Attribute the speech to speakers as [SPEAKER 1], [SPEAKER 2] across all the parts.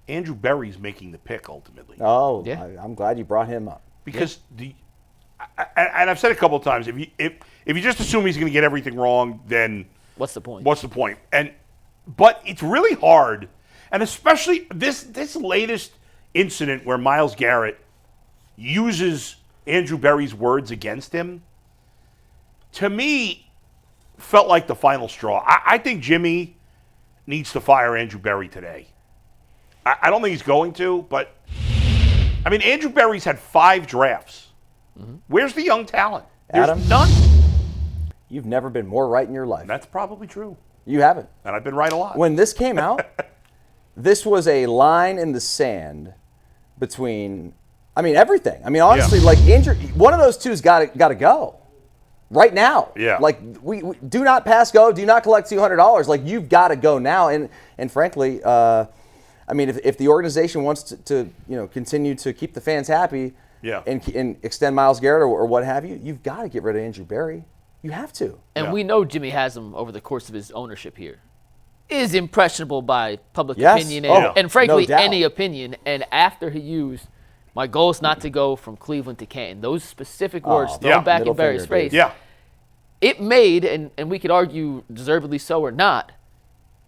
[SPEAKER 1] Andrew Berry's making the pick ultimately.
[SPEAKER 2] Oh,
[SPEAKER 3] Yeah.
[SPEAKER 2] I'm glad you brought him up.
[SPEAKER 1] Because and I've said a couple of times, if you just assume he's going to get everything wrong, then
[SPEAKER 3] What's the point?
[SPEAKER 1] what's the point? But it's really hard, and especially this latest incident where Myles Garrett uses Andrew Berry's words against him, to me, felt like the final straw. I think Jimmy needs to fire Andrew Berry today. I don't think he's going to, but I mean, Andrew Berry's had 5 drafts. Mm-hmm. Where's the young talent? There's
[SPEAKER 2] Adam?
[SPEAKER 1] none.
[SPEAKER 2] You've never been more right in your life.
[SPEAKER 1] That's probably true.
[SPEAKER 2] You haven't.
[SPEAKER 1] And I've been right a lot.
[SPEAKER 2] When this came out, this was a line in the sand between, everything. Honestly, like Andrew, one of those two's got to go right now.
[SPEAKER 1] Yeah.
[SPEAKER 2] Like we do not pass go, do not collect $200. Like you've got to go now. And frankly, if the organization wants to continue to keep the fans happy,
[SPEAKER 1] yeah,
[SPEAKER 2] and extend Myles Garrett or what have you, you've got to get rid of Andrew Berry. You have to.
[SPEAKER 3] And we know Jimmy Haslam, over the course of his ownership here, is impressionable by public opinion and frankly,
[SPEAKER 2] no doubt.
[SPEAKER 3] any opinion. And after he used, my goal is not to go from Cleveland to Canton, those specific words thrown back in Berry's face, it made, and we could argue deservedly so or not,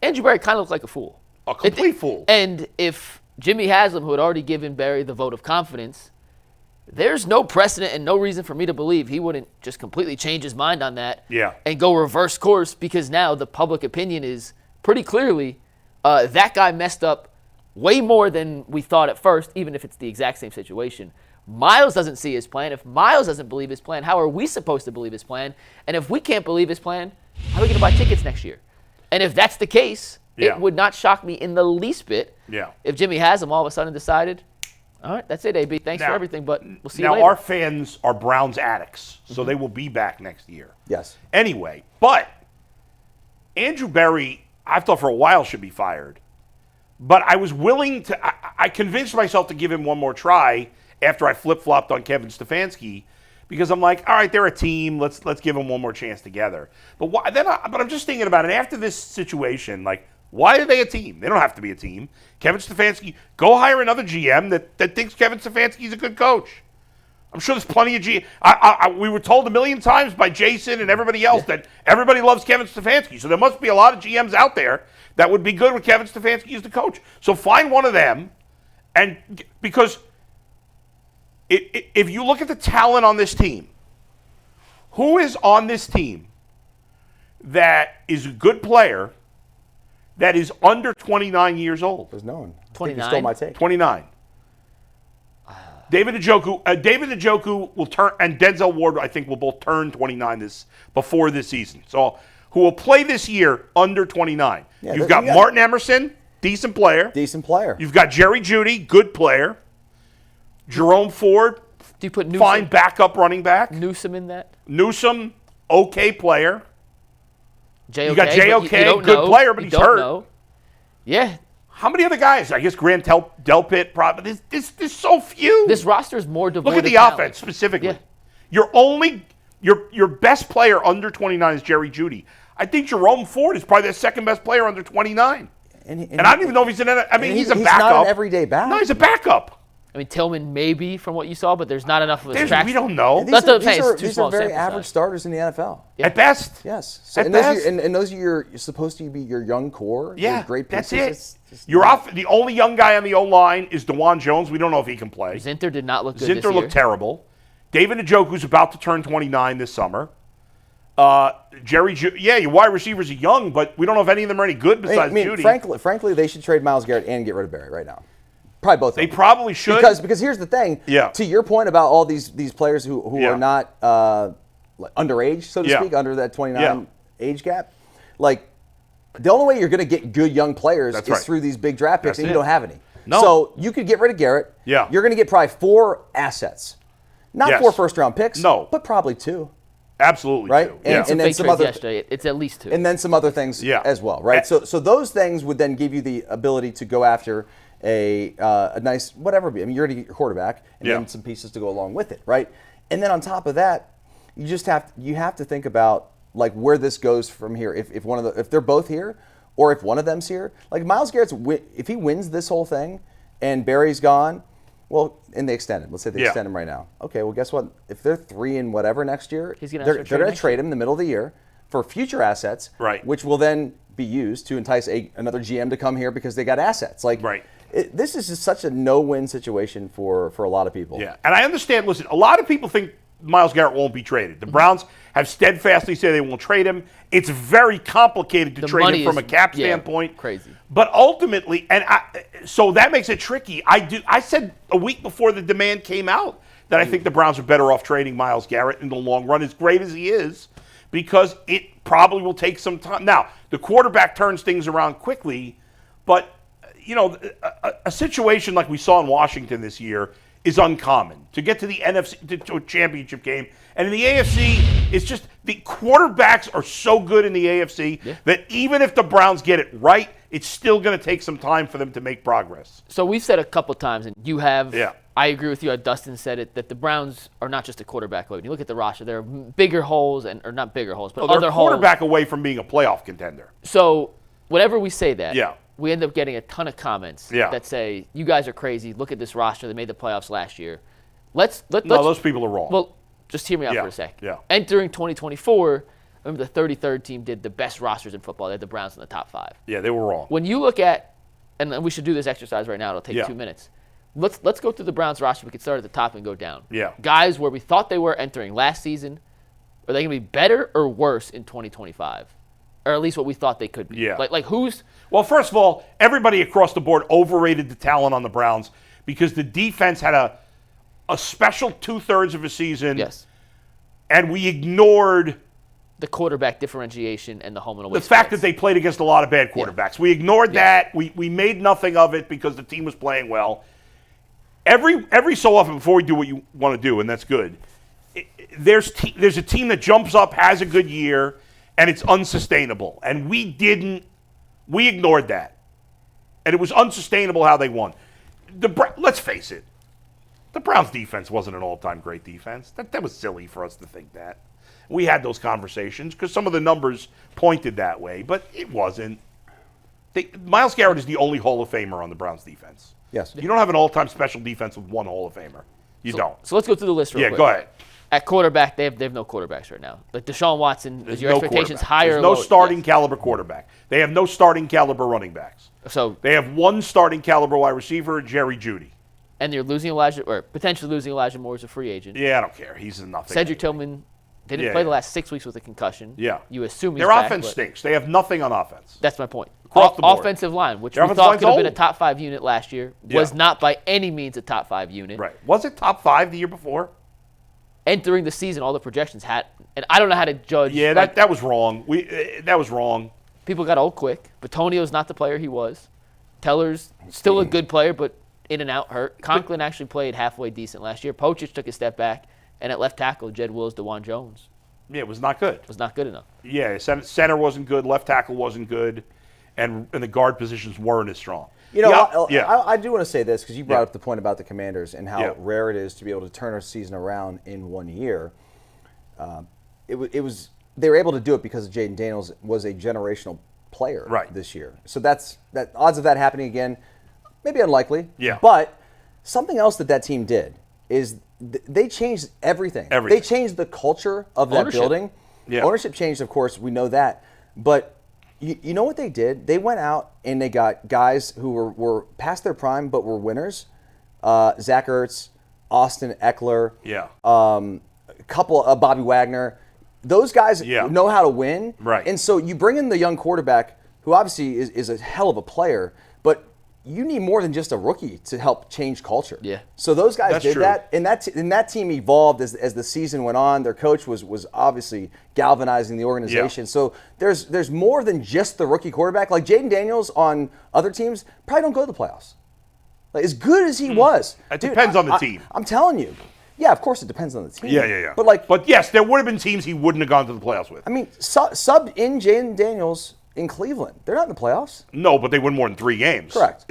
[SPEAKER 3] Andrew Berry kind of looked like a fool.
[SPEAKER 1] A complete fool.
[SPEAKER 3] And if Jimmy Haslam, who had already given Berry the vote of confidence, there's no precedent and no reason for me to believe he wouldn't just completely change his mind on that and go reverse course, because now the public opinion is pretty clearly that guy messed up way more than we thought at first, even if it's the exact same situation. Myles doesn't see his plan. If Myles doesn't believe his plan, how are we supposed to believe his plan? And if we can't believe his plan, how are we going to buy tickets next year? And if that's the case, it would not shock me in the least bit if Jimmy Haslam all of a sudden decided, all right, that's it, AB. Thanks for everything, but we'll see you later.
[SPEAKER 1] Now, our fans are Browns addicts, so they will be back next year.
[SPEAKER 2] Yes.
[SPEAKER 1] Anyway, but Andrew Berry, I've thought for a while, should be fired. But I was willing to – I convinced myself to give him one more try after I flip-flopped on Kevin Stefanski, because I'm like, all right, they're a team. Let's give them one more chance together. But I'm just thinking about it. After this situation, like, why are they a team? They don't have to be a team. Kevin Stefanski, go hire another GM that thinks Kevin Stefanski's a good coach. I'm sure there's plenty of we were told a million times by Jason and everybody else that everybody loves Kevin Stefanski. So there must be a lot of GMs out there that would be good with Kevin Stefanski as the coach. So find one of them, and because if you look at the talent on this team, who is on this team that is a good player that is under 29 years old?
[SPEAKER 2] There's no one.
[SPEAKER 3] 29?
[SPEAKER 2] You stole my take.
[SPEAKER 1] 29. David Njoku will turn, and Denzel Ward, I think, will both turn 29 before this season. So, who will play this year under 29?
[SPEAKER 2] Yeah,
[SPEAKER 1] You've got Martin Emerson, decent player.
[SPEAKER 2] Decent player.
[SPEAKER 1] You've got Jerry Jeudy, good player. Jerome Ford,
[SPEAKER 3] do you put Newsome,
[SPEAKER 1] fine backup running back.
[SPEAKER 3] Newsome in that?
[SPEAKER 1] Newsome, okay player.
[SPEAKER 3] JOK,
[SPEAKER 1] you got JOK, good player, but he's hurt.
[SPEAKER 3] Know. Yeah.
[SPEAKER 1] How many other guys? I guess Grant Delpit, probably. There's so few.
[SPEAKER 3] This roster is more devoid.
[SPEAKER 1] Look at the
[SPEAKER 3] talent.
[SPEAKER 1] offense specifically. Yeah. Your best player under 29 is Jerry Jeudy. I think Jerome Ford is probably the second best player under 29. And I don't even know if he's he's a backup. He's
[SPEAKER 2] not an everyday back.
[SPEAKER 1] No, he's a backup.
[SPEAKER 3] I mean, Tillman maybe from what you saw, but there's not enough of a track.
[SPEAKER 1] We don't know.
[SPEAKER 3] That's what I'm saying.
[SPEAKER 2] These are very average starters in the NFL.
[SPEAKER 1] Yeah. At best.
[SPEAKER 2] Yes.
[SPEAKER 1] So,
[SPEAKER 2] and those are you're supposed to be your young core.
[SPEAKER 1] Yeah,
[SPEAKER 2] your great
[SPEAKER 1] that's
[SPEAKER 2] pieces.
[SPEAKER 1] it. The only young guy on the O-line is DeJuan Jones. We don't know if he can play.
[SPEAKER 3] Zinter did not look good this year.
[SPEAKER 1] Zinter looked terrible. David Njoku's about to turn 29 this summer. Your wide receivers are young, but we don't know if any of them are any good besides Jeudy.
[SPEAKER 2] Frankly, they should trade Myles Garrett and get rid of Berry right now. Probably both of them.
[SPEAKER 1] They probably should.
[SPEAKER 2] Because here's the thing.
[SPEAKER 1] Yeah.
[SPEAKER 2] To your point about all these players who are not underage, so to speak, under that 29 age gap, like the only way you're going to get good young players is through these big draft picks, and you don't have any.
[SPEAKER 1] No.
[SPEAKER 2] So you could get rid of Garrett.
[SPEAKER 1] Yeah.
[SPEAKER 2] You're going to get probably 4 assets. Not 4 first-round picks.
[SPEAKER 1] No.
[SPEAKER 2] But probably 2.
[SPEAKER 1] Absolutely.
[SPEAKER 2] Right?
[SPEAKER 1] Too.
[SPEAKER 2] And then some other
[SPEAKER 3] it's at least 2.
[SPEAKER 2] And then some other things as well, right? So those things would then give you the ability to go after a nice whatever. I mean, you're going to get your quarterback and then some pieces to go along with it, right? And then on top of that, you have to think about like where this goes from here. If they're both here, or if one of them's here, like Myles Garrett's, if he wins this whole thing, and Barry's gone, well, and they extend him. Let's say they
[SPEAKER 1] Yeah.
[SPEAKER 2] extend him right now. Okay, well, guess what? If they're 3 and whatever next year,
[SPEAKER 3] He's gonna
[SPEAKER 2] they're
[SPEAKER 3] ask for a
[SPEAKER 2] going to
[SPEAKER 3] trade
[SPEAKER 2] trade him in the middle of the year for future assets,
[SPEAKER 1] Right.
[SPEAKER 2] which will then be used to entice another GM to come here because they got assets. Like,
[SPEAKER 1] Right.
[SPEAKER 2] This is just such a no-win situation for a lot of people.
[SPEAKER 1] Yeah, and I understand. Listen, a lot of people think Myles Garrett won't be traded. The Browns have steadfastly said they won't trade him. It's very complicated to trade him from a cap standpoint.
[SPEAKER 3] Crazy.
[SPEAKER 1] But ultimately, so that makes it tricky. I said a week before the demand came out that I think the Browns are better off trading Myles Garrett in the long run, as great as he is, because it probably will take some time. Now, the quarterback turns things around quickly, but a situation like we saw in Washington this year is uncommon. To get to the NFC to a championship game, and in the AFC, it's just the quarterbacks are so good in the AFC that even if the Browns get it right, it's still going to take some time for them to make progress.
[SPEAKER 3] So we've said a couple times, and you have.
[SPEAKER 1] Yeah.
[SPEAKER 3] I agree with you. Dustin said it, that the Browns are not just a quarterback away. When you look at the roster, there are bigger holes, or not bigger holes, but
[SPEAKER 1] They're
[SPEAKER 3] other
[SPEAKER 1] a
[SPEAKER 3] holes.
[SPEAKER 1] quarterback away from being a playoff contender.
[SPEAKER 3] So whenever we say that,
[SPEAKER 1] Yeah.
[SPEAKER 3] we end up getting a ton of comments that say, you guys are crazy. Look at this roster. They made the playoffs last year.
[SPEAKER 1] No, those people are wrong.
[SPEAKER 3] Well, just hear me out
[SPEAKER 1] Yeah,
[SPEAKER 3] for a sec.
[SPEAKER 1] yeah.
[SPEAKER 3] Entering 2024, remember the 33rd team did the best rosters in football. They had the Browns in the top 5.
[SPEAKER 1] Yeah, they were wrong.
[SPEAKER 3] When you look at, and we should do this exercise right now. It'll take 2 minutes. Let's go through the Browns roster. We can start at the top and go down.
[SPEAKER 1] Yeah.
[SPEAKER 3] Guys where we thought they were entering last season, are they going to be better or worse in 2025? Or at least what we thought they could be.
[SPEAKER 1] Yeah.
[SPEAKER 3] Like who's...
[SPEAKER 1] Well, first of all, everybody across the board overrated the talent on the Browns because the defense had a special 2/3 of a season.
[SPEAKER 3] Yes.
[SPEAKER 1] And we ignored
[SPEAKER 3] the quarterback differentiation and the home and away
[SPEAKER 1] the fact
[SPEAKER 3] splits.
[SPEAKER 1] that they played against a lot of bad quarterbacks. We ignored that. We made nothing of it because the team was playing well. Every so often, before we do what you want to do, and that's good, there's a team that jumps up, has a good year, and it's unsustainable. And we ignored that. And it was unsustainable how they won. Let's face it, the Browns' defense wasn't an all-time great defense. That was silly for us to think that. We had those conversations because some of the numbers pointed that way, but it wasn't. Myles Garrett is the only Hall of Famer on the Browns' defense.
[SPEAKER 2] Yes.
[SPEAKER 1] You don't have an all-time special defense with one Hall of Famer. You don't.
[SPEAKER 3] So let's go through the list real quick.
[SPEAKER 1] Yeah, go ahead.
[SPEAKER 3] At quarterback, they have no quarterbacks right now. Like Deshaun Watson, is your expectations
[SPEAKER 1] quarterback.
[SPEAKER 3] higher?
[SPEAKER 1] There's
[SPEAKER 3] or
[SPEAKER 1] no
[SPEAKER 3] lower?
[SPEAKER 1] starting caliber quarterback. They have no starting caliber running backs.
[SPEAKER 3] So
[SPEAKER 1] They have one starting caliber wide receiver, Jerry Jeudy.
[SPEAKER 3] and you're losing Elijah, or potentially losing Elijah Moore as a free agent.
[SPEAKER 1] Yeah, I don't care. He's nothing.
[SPEAKER 3] Cedric Tillman didn't
[SPEAKER 1] Yeah,
[SPEAKER 3] play
[SPEAKER 1] yeah.
[SPEAKER 3] the last 6 weeks with a concussion.
[SPEAKER 1] Yeah.
[SPEAKER 3] You assume he's
[SPEAKER 1] Their
[SPEAKER 3] back,
[SPEAKER 1] offense
[SPEAKER 3] but
[SPEAKER 1] stinks. They have nothing on offense.
[SPEAKER 3] That's my point.
[SPEAKER 1] Across the board.
[SPEAKER 3] Offensive line, which
[SPEAKER 1] Their
[SPEAKER 3] we
[SPEAKER 1] offensive
[SPEAKER 3] thought
[SPEAKER 1] line's
[SPEAKER 3] could have been a
[SPEAKER 1] old.
[SPEAKER 3] top 5 unit last year, was
[SPEAKER 1] Yeah.
[SPEAKER 3] not by any means a top 5 unit.
[SPEAKER 1] Right. Was it top 5 the year before?
[SPEAKER 3] Entering the season, all the projections had, and I don't know how to judge.
[SPEAKER 1] Yeah,
[SPEAKER 3] like,
[SPEAKER 1] that was wrong. That was wrong.
[SPEAKER 3] people got old quick. Batonio's not the player he was. Teller's still a good player, but in and out hurt. Conklin actually played halfway decent last year. Pochich took a step back, and at left tackle, Jed Wills, DeJuan Jones
[SPEAKER 1] Yeah, it was not good.
[SPEAKER 3] was not good enough.
[SPEAKER 1] Yeah, center wasn't good. Left tackle wasn't good. And the guard positions weren't as strong.
[SPEAKER 2] You know,
[SPEAKER 1] Yeah.
[SPEAKER 2] I do want to say this because you brought
[SPEAKER 1] Yeah.
[SPEAKER 2] up the point about the Commanders and how
[SPEAKER 1] Yeah.
[SPEAKER 2] rare it is to be able to turn a season around in 1 year. They were able to do it because Jaden Daniels was a generational player this year. So that odds of that happening again, maybe unlikely.
[SPEAKER 1] Yeah.
[SPEAKER 2] But something else that team did is they changed everything.
[SPEAKER 1] Everything.
[SPEAKER 2] They changed the culture of that
[SPEAKER 3] Ownership.
[SPEAKER 2] building.
[SPEAKER 1] Yeah.
[SPEAKER 2] Ownership changed, of course, we know that. But you know what they did? They went out and they got guys who were past their prime but were winners. Zach Ertz, Austin Eckler,
[SPEAKER 1] Yeah.
[SPEAKER 2] a couple of Bobby Wagner. Those guys know how to win.
[SPEAKER 1] Right.
[SPEAKER 2] And so you bring in the young quarterback who obviously is a hell of a player, but you need more than just a rookie to help change culture.
[SPEAKER 3] Yeah.
[SPEAKER 2] So those guys
[SPEAKER 1] That's
[SPEAKER 2] did
[SPEAKER 1] true.
[SPEAKER 2] that, and that team evolved as the season went on. Their coach was obviously galvanizing the organization.
[SPEAKER 1] Yeah.
[SPEAKER 2] So there's more than just the rookie quarterback. Like Jaden Daniels on other teams probably don't go to the playoffs. Like as good as he was,
[SPEAKER 1] It
[SPEAKER 2] dude,
[SPEAKER 1] depends on the team.
[SPEAKER 2] I'm telling you. Yeah, of course it depends on the team.
[SPEAKER 1] Yeah.
[SPEAKER 2] But
[SPEAKER 1] yes, there would have been teams he wouldn't have gone to the playoffs with.
[SPEAKER 2] I mean, sub in Jaden Daniels in Cleveland. They're not in the playoffs.
[SPEAKER 1] No, but they win more than 3 games.
[SPEAKER 2] Correct.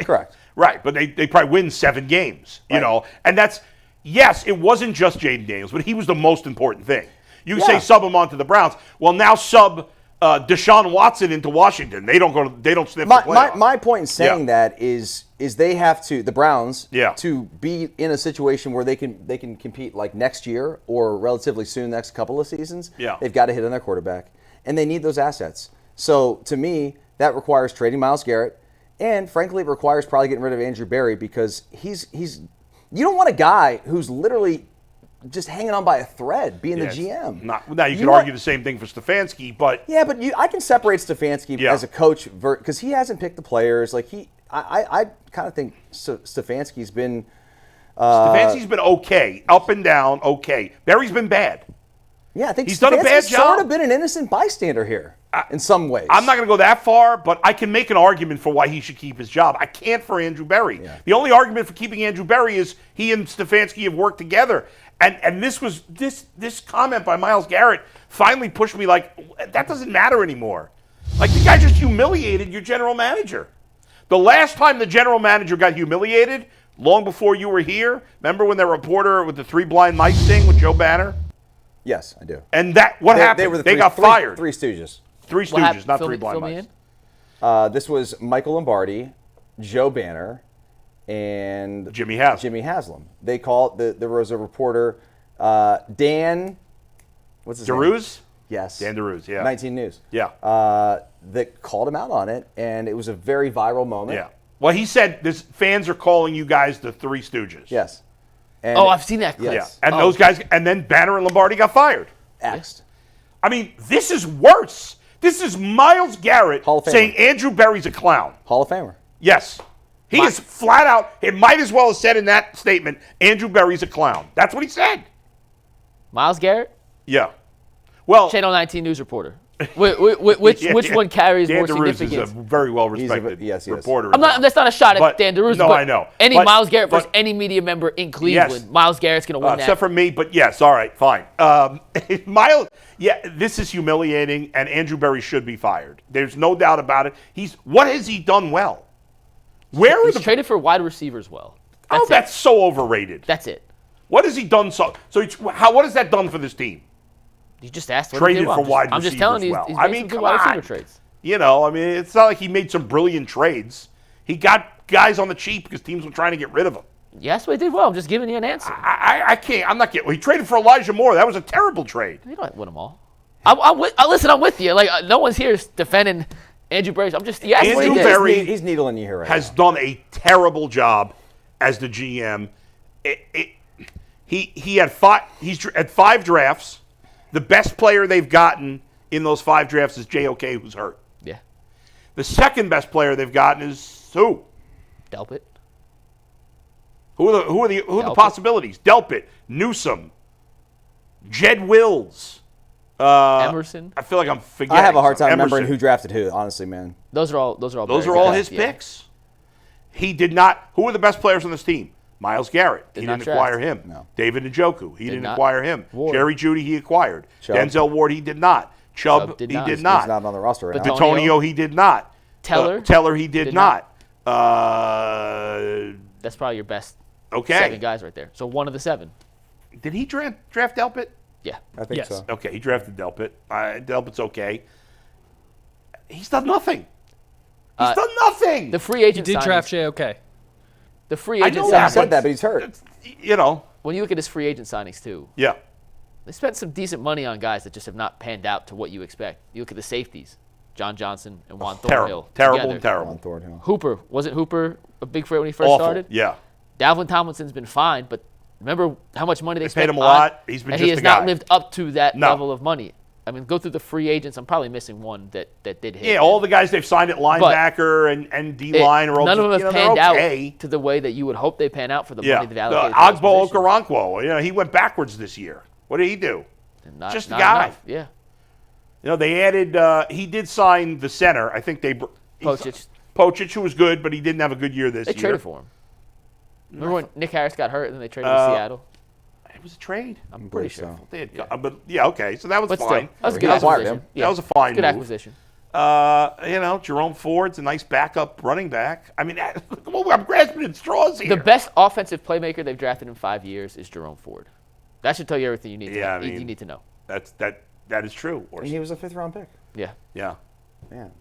[SPEAKER 2] Correct.
[SPEAKER 1] Right, but they probably win 7 games, you know. And yes, it wasn't just Jaden Daniels, but he was the most important thing. You can say sub him onto the Browns. Well, now sub Deshaun Watson into Washington. They don't sniff the playoffs.
[SPEAKER 2] My point in saying that is they have to, the Browns, to be in a situation where they can compete like next year or relatively soon, next couple of seasons.
[SPEAKER 1] Yeah.
[SPEAKER 2] They've got to hit on their quarterback, and they need those assets. So to me, that requires trading Myles Garrett, and frankly, it requires probably getting rid of Andrew Berry because he's you don't want a guy who's literally just hanging on by a thread, being the GM.
[SPEAKER 1] Now you could argue the same thing for Stefanski, but
[SPEAKER 2] I can separate Stefanski as a coach because he hasn't picked the players. Like I kind of think Stefanski's been.
[SPEAKER 1] Stefanski's been okay, up and down, okay. Barry's been bad.
[SPEAKER 2] Yeah, I think
[SPEAKER 1] he's done a bad job.
[SPEAKER 2] Sort of been an innocent bystander here in some ways.
[SPEAKER 1] I'm not going to go that far, but I can make an argument for why he should keep his job. I can't for Andrew Berry. Yeah. The only argument for keeping Andrew Berry is he and Stefanski have worked together. And this comment by Myles Garrett finally pushed me like, that doesn't matter anymore. Like, the guy just humiliated your general manager. The last time the general manager got humiliated, long before you were here, remember when the reporter with the 3 blind mice thing with Joe Banner?
[SPEAKER 2] Yes, I do.
[SPEAKER 1] And what happened? They got fired.
[SPEAKER 2] Three Stooges.
[SPEAKER 1] Three Stooges, not 3 blind mice.
[SPEAKER 2] This was Michael Lombardi, Joe Banner, and
[SPEAKER 1] Jimmy Haslam.
[SPEAKER 2] They called there was a reporter, Dan. What's his name?
[SPEAKER 1] DeRuse?
[SPEAKER 2] Yes.
[SPEAKER 1] Dan DeRuse. Yeah.
[SPEAKER 2] 19 News.
[SPEAKER 1] Yeah.
[SPEAKER 2] That called him out on it, and it was a very viral moment.
[SPEAKER 1] Yeah. Well, he said fans are calling you guys the 3 Stooges.
[SPEAKER 2] Yes. And
[SPEAKER 3] I've seen that clip.
[SPEAKER 2] Yes.
[SPEAKER 1] Yeah. And those guys, and then Banner and Lombardi got fired.
[SPEAKER 2] Axed.
[SPEAKER 1] I mean, this is worse. This is Myles Garrett
[SPEAKER 2] Hall of Famer.
[SPEAKER 1] saying Andrew Berry's a clown.
[SPEAKER 2] Hall of Famer.
[SPEAKER 1] Yes. He is flat out, it might as well have said in that statement, Andrew Berry's a clown. That's what he said.
[SPEAKER 3] Myles Garrett?
[SPEAKER 1] Yeah. Well,
[SPEAKER 3] Channel 19 news reporter. Which one carries
[SPEAKER 1] Dan
[SPEAKER 3] more
[SPEAKER 1] DeRuse
[SPEAKER 3] significance?
[SPEAKER 1] is a very well-respected reporter.
[SPEAKER 3] That's not a shot at Dan DeRuse.
[SPEAKER 1] No,
[SPEAKER 3] but
[SPEAKER 1] I know.
[SPEAKER 3] Myles Garrett versus any media member in Cleveland, Myles Garrett's going to win that.
[SPEAKER 1] Except for me, but yes, all right, fine. Myles, this is humiliating, and Andrew Berry should be fired. There's no doubt about it. What has he done well?
[SPEAKER 3] He's traded for wide receivers well.
[SPEAKER 1] That's so overrated.
[SPEAKER 3] That's it.
[SPEAKER 1] What has he done what has that done for this team?
[SPEAKER 3] You just asked what
[SPEAKER 1] traded
[SPEAKER 3] for
[SPEAKER 1] wide receivers.
[SPEAKER 3] I'm just telling you, he's made some good wide receiver trades.
[SPEAKER 1] You know, I mean, it's not like he made some brilliant trades. He got guys on the cheap because teams were trying to get rid of him.
[SPEAKER 3] Yes, but he did well. I'm just giving you an answer.
[SPEAKER 1] I can't. I'm not getting. He traded for Elijah Moore. That was a terrible trade.
[SPEAKER 3] You don't win them all. Listen, I'm with you. Like no one's here defending Andrew Berry. I'm just
[SPEAKER 1] Andrew Berry.
[SPEAKER 2] He's needling you here right
[SPEAKER 1] has
[SPEAKER 2] now.
[SPEAKER 1] done a terrible job as the GM. He had 5. He's had 5 drafts. The best player they've gotten in those 5 drafts is J.O.K., who's hurt.
[SPEAKER 3] Yeah.
[SPEAKER 1] The second best player they've gotten is who?
[SPEAKER 3] Delpit.
[SPEAKER 1] Who are the possibilities? Delpit, Newsome, Jed Wills,
[SPEAKER 3] Emerson.
[SPEAKER 1] I feel like I'm forgetting.
[SPEAKER 2] I have a hard time
[SPEAKER 1] Emerson.
[SPEAKER 2] remembering who drafted who. Honestly, man.
[SPEAKER 3] Those are all
[SPEAKER 1] His picks. He did not. Who are the best players on this team? Myles Garrett. He didn't acquire him.
[SPEAKER 2] No.
[SPEAKER 1] David Njoku. He didn't acquire him.
[SPEAKER 3] Ward.
[SPEAKER 1] Jerry Jeudy, he acquired.
[SPEAKER 2] Chubb.
[SPEAKER 1] Denzel Ward, he did not. Chubb he did not.
[SPEAKER 2] He's not on the roster right now.
[SPEAKER 1] Bitonio, he did not.
[SPEAKER 3] Teller,
[SPEAKER 1] he did not.
[SPEAKER 3] That's probably your best 7 guys right there. So one of the 7.
[SPEAKER 1] Did he draft Delpit?
[SPEAKER 3] Yeah.
[SPEAKER 2] I think so.
[SPEAKER 1] Okay, he drafted Delpit. Delpit's okay. He's done nothing. He's done nothing.
[SPEAKER 3] The free agent
[SPEAKER 4] He did
[SPEAKER 3] signings,
[SPEAKER 4] draft J.O.K.
[SPEAKER 3] The free agent
[SPEAKER 2] I said that, but he's hurt.
[SPEAKER 1] You know.
[SPEAKER 3] When you look at his free agent signings too,
[SPEAKER 1] Yeah.
[SPEAKER 3] they spent some decent money on guys that just have not panned out to what you expect. You look at the safeties, John Johnson and Juan Thornhill.
[SPEAKER 1] Terrible.
[SPEAKER 2] On Thornhill.
[SPEAKER 3] Hooper. Wasn't Hooper a big free when he first
[SPEAKER 1] Awful.
[SPEAKER 3] started?
[SPEAKER 1] Yeah.
[SPEAKER 3] Dalvin Tomlinson's been fine, but remember how much money they spent
[SPEAKER 1] paid him a lot. He's been
[SPEAKER 3] and
[SPEAKER 1] just
[SPEAKER 3] he has
[SPEAKER 1] a guy.
[SPEAKER 3] not lived up to that
[SPEAKER 1] No.
[SPEAKER 3] level of money. I mean, go through the free agents. I'm probably missing one that did hit.
[SPEAKER 1] Yeah, all the guys they've signed at linebacker and D-line are all
[SPEAKER 3] none of them have
[SPEAKER 1] they're
[SPEAKER 3] panned
[SPEAKER 1] okay.
[SPEAKER 3] out to the way that you would hope they pan out for the
[SPEAKER 1] Yeah.
[SPEAKER 3] money they've allocated. to those
[SPEAKER 1] Ogbo
[SPEAKER 3] positions.
[SPEAKER 1] Okoronkwo, he went backwards this year. What did he do? Just a guy.
[SPEAKER 3] Enough. Yeah.
[SPEAKER 1] They added. He did sign the center. I think Pocic, who was good, but he didn't have a good year this year.
[SPEAKER 3] They traded for him. Remember when Nick Harris got hurt and then they traded to Seattle?
[SPEAKER 1] It was a trade.
[SPEAKER 3] I'm pretty sure.
[SPEAKER 1] They had, but yeah, okay. So that was
[SPEAKER 3] But
[SPEAKER 1] fine.
[SPEAKER 3] still, that was a good
[SPEAKER 2] He acquired
[SPEAKER 3] acquisition.
[SPEAKER 2] him.
[SPEAKER 3] Yeah.
[SPEAKER 1] That was a fine
[SPEAKER 3] Good
[SPEAKER 1] move.
[SPEAKER 3] acquisition.
[SPEAKER 1] Jerome Ford's a nice backup running back. I mean, I'm grasping at straws here.
[SPEAKER 3] The best offensive playmaker they've drafted in 5 years is Jerome Ford. That should tell you everything you need to know.
[SPEAKER 1] Yeah, I mean,
[SPEAKER 3] you need to know.
[SPEAKER 1] That is true.
[SPEAKER 2] And he was a 5th-round pick.
[SPEAKER 3] Yeah.
[SPEAKER 1] Yeah.
[SPEAKER 2] Man.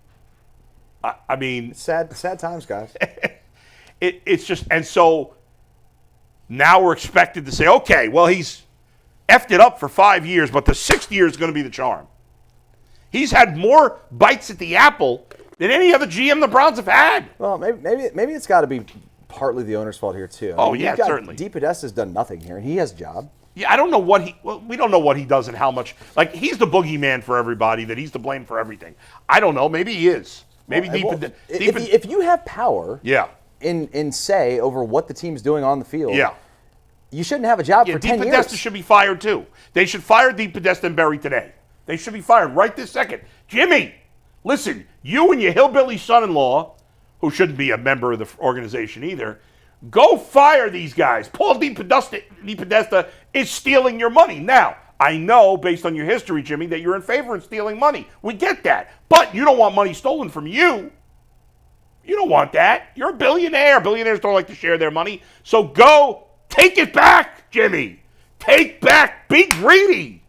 [SPEAKER 1] I mean,
[SPEAKER 2] sad times, guys.
[SPEAKER 1] it's just, and so now we're expected to say, okay, well, he's effed it up for 5 years, but the 6th year is going to be the charm. He's had more bites at the apple than any other GM the Browns have had.
[SPEAKER 2] Well, maybe it's got to be partly the owner's fault here too.
[SPEAKER 1] Oh, yeah, certainly.
[SPEAKER 2] DePodesta's done nothing here, and he has a job.
[SPEAKER 1] Yeah, I don't know what we don't know what he does and how much. Like, he's the boogeyman for everybody, that he's to blame for everything. I don't know. Maybe he is. Maybe
[SPEAKER 2] if you have power in say over what the team's doing on the field, you shouldn't have a job for 10 years.
[SPEAKER 1] DePodesta should be fired too. They should fire DePodesta and Berry today. They should be fired right this second. Jimmy, listen, you and your hillbilly son-in-law, who shouldn't be a member of the organization either, go fire these guys. Paul DePodesta is stealing your money. Now, I know, based on your history, Jimmy, that you're in favor of stealing money. We get that. But you don't want money stolen from you. You don't want that. You're a billionaire. Billionaires don't like to share their money. So go take it back, Jimmy. Take back. Be greedy.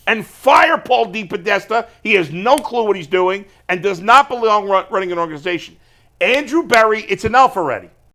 [SPEAKER 1] And fire Paul DePodesta. He has no clue what he's doing and does not belong running an organization. Andrew Berry, it's enough already.